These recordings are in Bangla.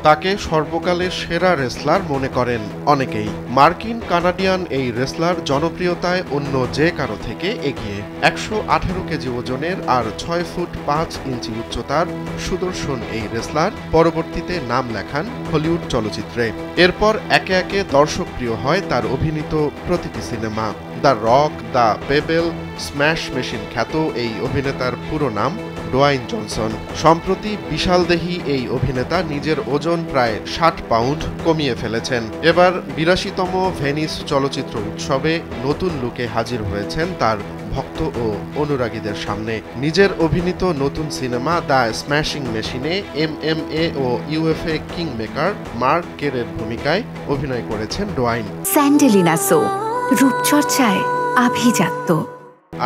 তাকে সর্বকালের সেরা রেসলার মনে করেন অনেকেই। মার্কিন কানাডিয়ান এই রেসলার জনপ্রিয়তায় অন্য যে কারো থেকে এগিয়ে। ১১৮ কেজি ওজনের আর ৬ ফুট ৫ ইঞ্চি উচ্চতার সুদর্শন এই রেসলার পরবর্তীতে নাম লেখান হলিউড চলচ্চিত্রে। এরপর একে একে দর্শকপ্রিয় হয় তার অভিনীত প্রতিটি cinema. The rock, the payable, smash machine খ্যাত এই অভিনেতার পুরো নাম ডোয়াইন জনসন। সম্প্রতি বিশালদেহী এই অভিনেতা নিজের ওজন প্রায় ৬০ পাউন্ড কমিয়ে ফেলেছেন। এবার ৮২তম ভেনিস চলচ্চিত্র উৎসবে নতুন লুকে হাজির হয়েছেন তার ভক্ত ও অনুরাগীদের সামনে। নিজের অভিনীত নতুন সিনেমা দ্য স্ম্যাশিং মেশিনে MMA ও UFC কিং মেকার মার্ক কেরের ভূমিকায় অভিনয় করেছেন ডোয়াইন। স্যান্ডেলিনা সো, রূপচর্চায় আভিজাত্য।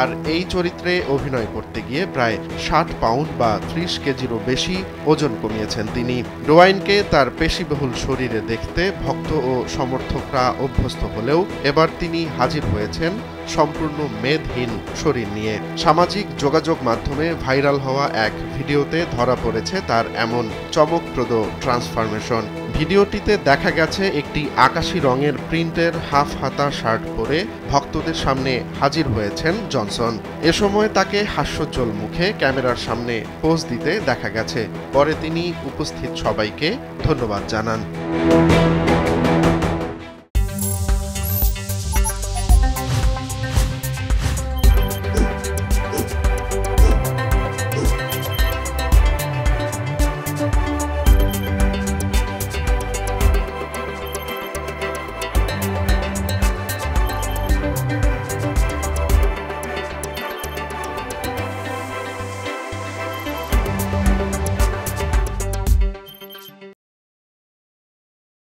আর এই চরিত্রে অভিনয় করতে গিয়ে প্রায় ৬০ পাউন্ড বা ৩০ কেজিরও বেশি ওজন কমিয়েছেন তিনি। ডোয়াইনকে তার পেশিবহুল শরীরে দেখতে ভক্ত ও সমর্থকরা অভ্যস্ত হলেও এবার তিনি হাজির হয়েছেন সম্পূর্ণ মেদহীন শরীর নিয়ে। সামাজিক যোগাযোগ মাধ্যমে ভাইরাল হওয়া এক ভিডিওতে ধরা পড়েছে তার এমন চমকপ্রদ ট্রান্সফরমেশন। ভিডিওটিতে দেখা গেছে একটি আকাশি রঙের প্রিন্টের হাফ হাতা শার্ট পরে ভক্তদের সামনে হাজির হয়েছেন জনসন। এ সময় তাকে হাস্যোজ্জ্বল মুখে ক্যামেরার সামনে পোজ দিতে দেখা গেছে। পরে তিনি উপস্থিত সবাইকে ধন্যবাদ জানান।